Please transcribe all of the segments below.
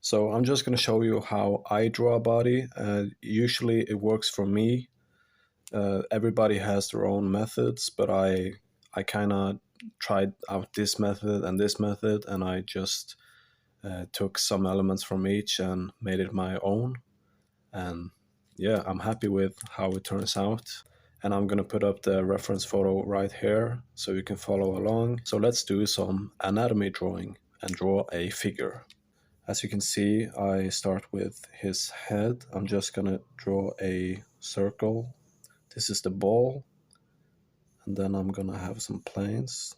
So I'm just going to show you how I draw a body. Usually it works for me. Everybody has their own methods, but I kind of tried out this method and this method, and I just took some elements from each and made it my own. And yeah, I'm happy with how it turns out. And I'm gonna put up the reference photo right here so you can follow along. So let's do some anatomy drawing and draw a figure. As you can see, I start with his head. I'm just gonna draw a circle. This is the ball, and then I'm gonna have some planes.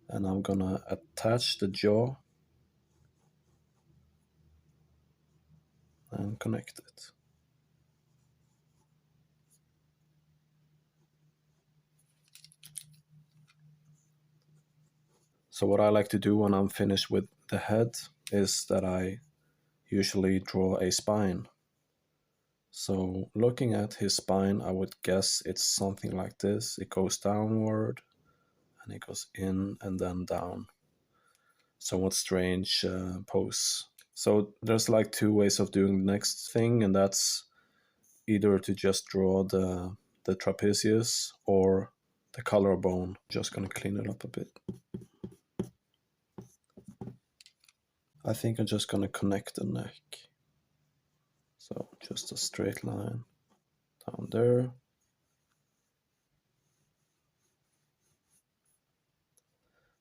And I'm gonna attach the jaw and connect it. So what I like to do when I'm finished with the head is that I usually draw a spine. So looking at his spine, I would guess it's something like this. It goes downward and it goes in and then down. Somewhat strange pose. So there's like two ways of doing the next thing, and that's either to just draw the trapezius or the collarbone. Just gonna clean it up a bit. I think I'm just gonna connect the neck. So just a straight line down there.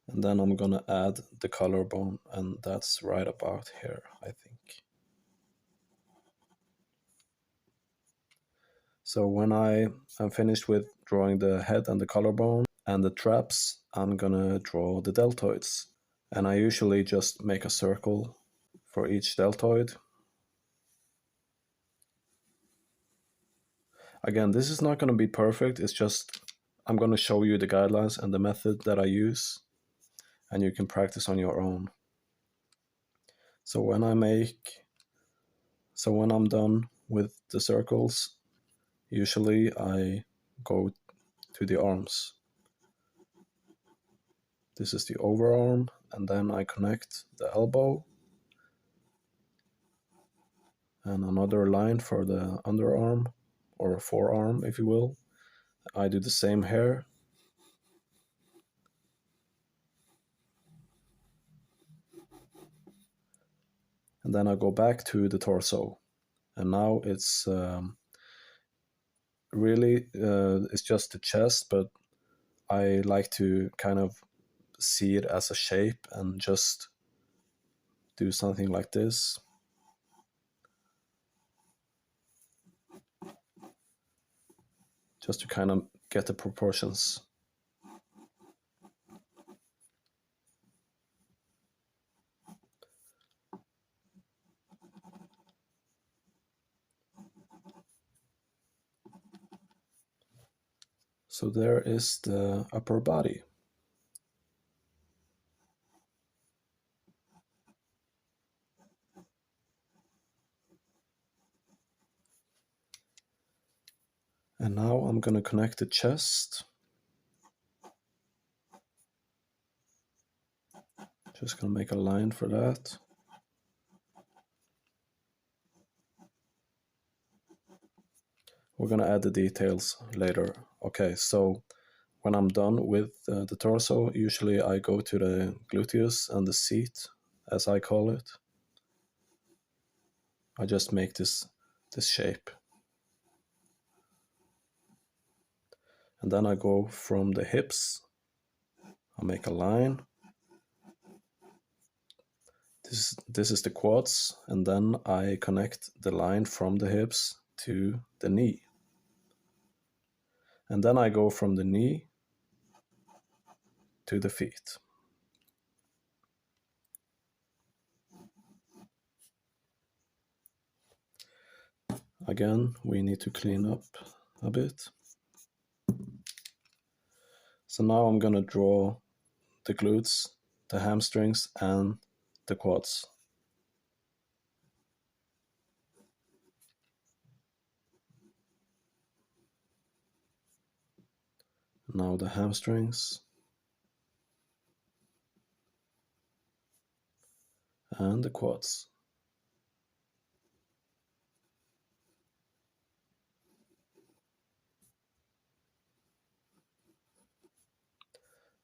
And then I'm gonna add the collarbone, and that's right about here, I think. So when I am finished with drawing the head and the collarbone and the traps, I'm gonna draw the deltoids. And I usually just make a circle for each deltoid. Again, this is not gonna be perfect, it's just I'm gonna show you the guidelines and the method that I use, and you can practice on your own. So when I'm done with the circles, usually I go to the arms. This is the overarm, and then I connect the elbow and another line for the underarm or forearm, if you will. I do the same here. And then I go back to the torso. And now it's really, it's just the chest, but I like to kind of see it as a shape and just do something like this. Just to kind of get the proportions. So there is the upper body. And now I'm going to connect the chest. Just going to make a line for that. We're going to add the details later. Okay, so when I'm done with the torso, usually I go to the gluteus and the seat, as I call it. I just make this shape. And then I go from the hips. I make a line. This is the quads, and then I connect the line from the hips to the knee. And then I go from the knee to the feet. Again, we need to clean up a bit. So now I'm gonna draw the glutes, the hamstrings, and the quads. Now the hamstrings. and the quads.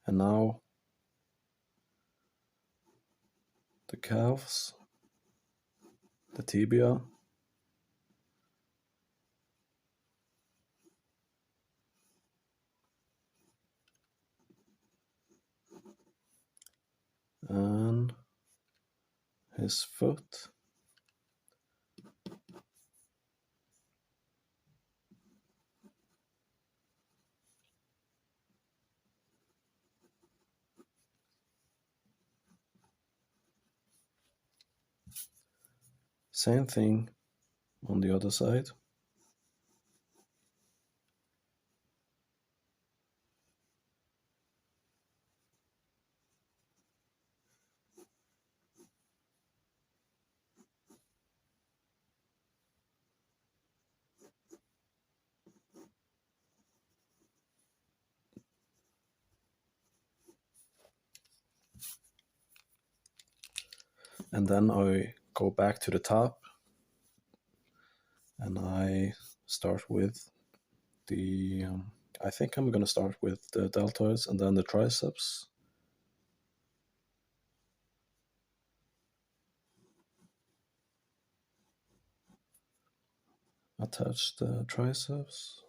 And now the calves, the tibia, and his foot. Same thing on the other side. And then I go back to the top and I start with the, I think I'm going to start with the deltoids and then the triceps. Attach the triceps,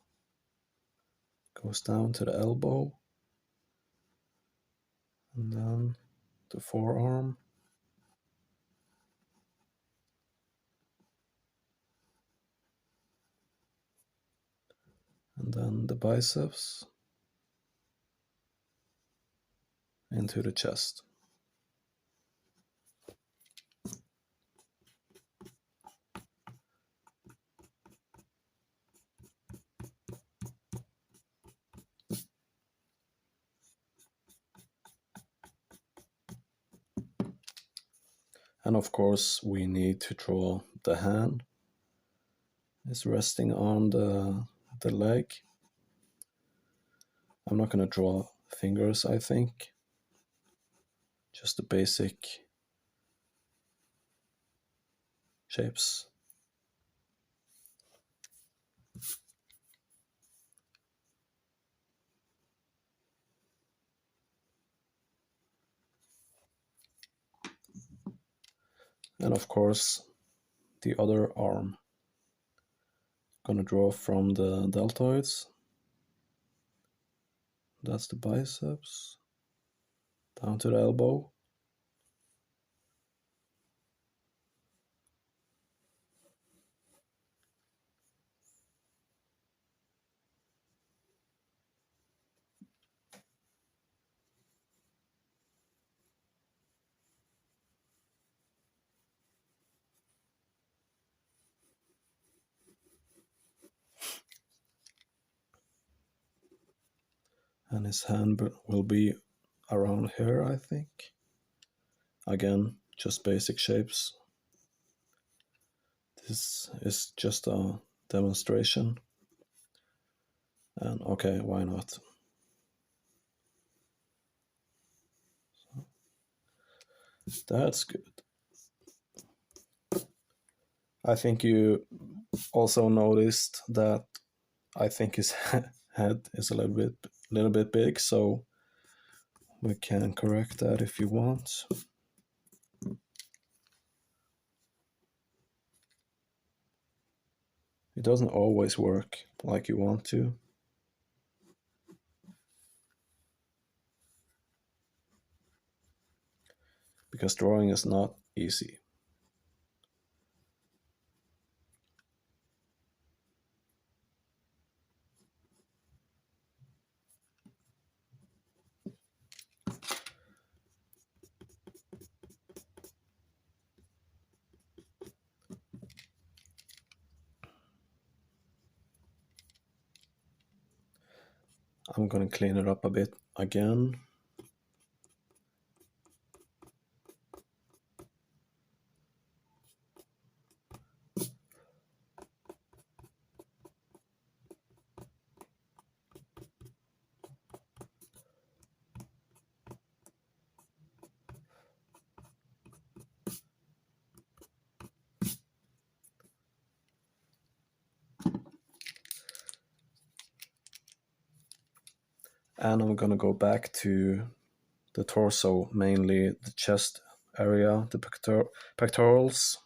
goes down to the elbow, and then the forearm, and then the biceps into the chest. And of course, we need to draw the hand. It's resting on the leg. I'm not going to draw fingers, I think. Just the basic shapes. And of course, the other arm. Gonna draw from the deltoids. That's the biceps. Down to the elbow. And his hand will be around here, I think. Again, just basic shapes. This is just a demonstration. And okay, why not? That's good. I think you also noticed that I think his head is a little bit big, so we can correct that if you want. It doesn't always work like you want to. Because drawing is not easy. I'm gonna clean it up a bit again. And I'm gonna go back to the torso, mainly the chest area, the pectorals.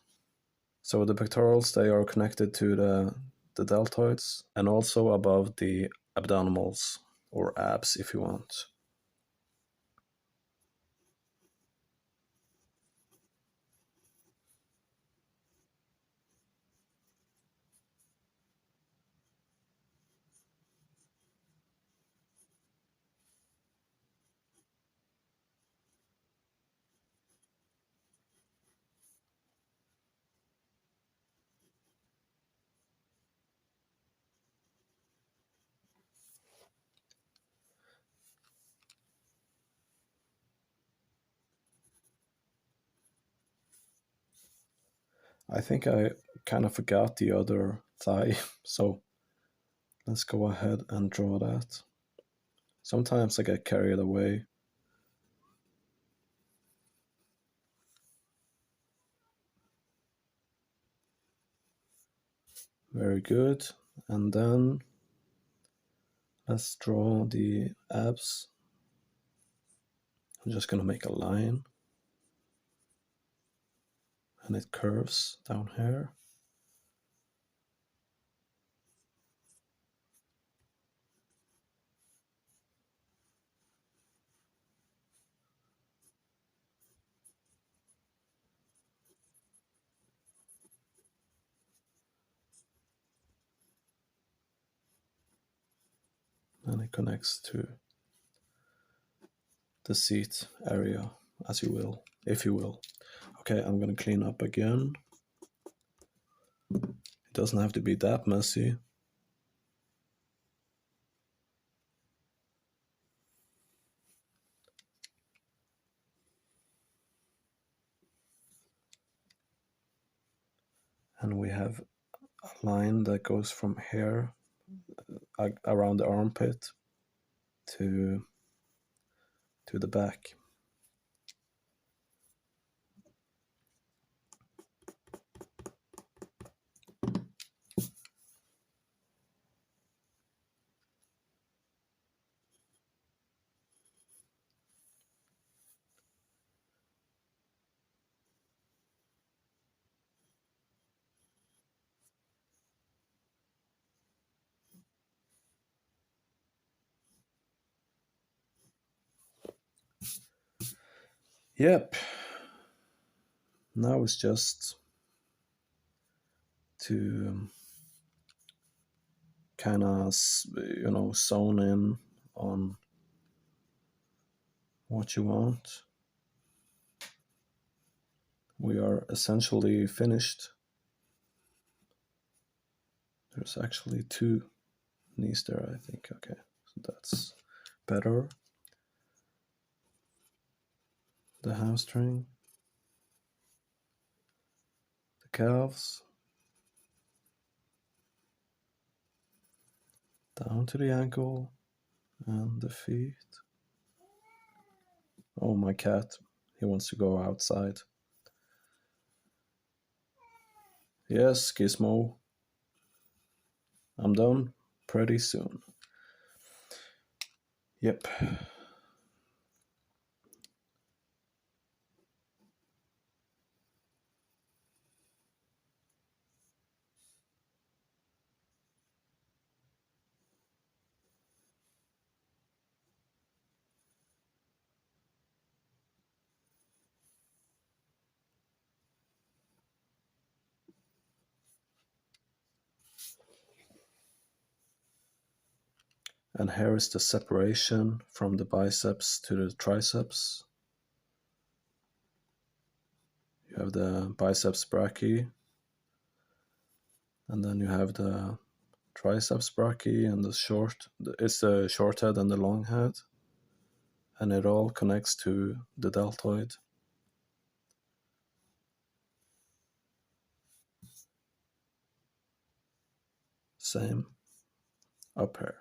So the pectorals, they are connected to the deltoids and also above the abdominals, or abs if you want. I think I kind of forgot the other thigh, so let's go ahead and draw that. Sometimes I get carried away. Very good. And then let's draw the abs. I'm just gonna make a line and it curves down here. And it connects to the seat area, as you will, if you will. Okay, I'm gonna clean up again. It doesn't have to be that messy. And we have a line that goes from here around the armpit to the back. Yep. Now it's just to kind of, zone in on what you want. We are essentially finished. There's actually two knees there, I think. Okay, so that's better. The hamstring, the calves, down to the ankle, and the feet. Oh, my cat. He wants to go outside. Yes, Gizmo. I'm done pretty soon. Yep. And here is the separation from the biceps to the triceps. You have the biceps brachii, and then you have the triceps brachii, and it's the short head and the long head, and it all connects to the deltoid. Same up here.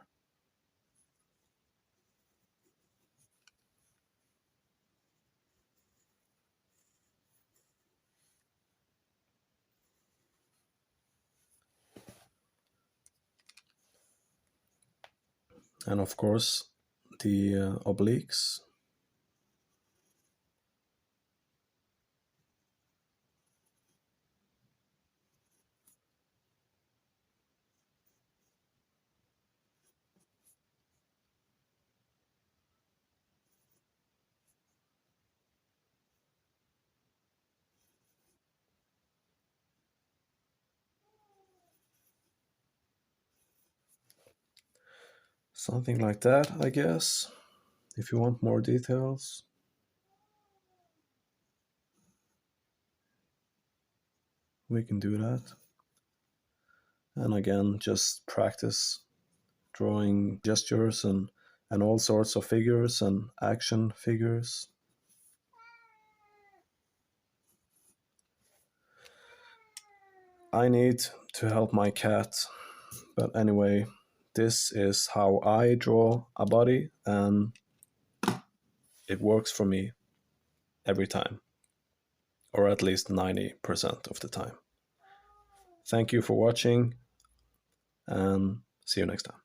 And of course, the obliques. Something like that, I guess. If you want more details, we can do that. And again, just practice drawing gestures and all sorts of figures and action figures. I need to help my cat. But anyway, this is how I draw a body, and it works for me every time, or at least 90% of the time. Thank you for watching, and see you next time.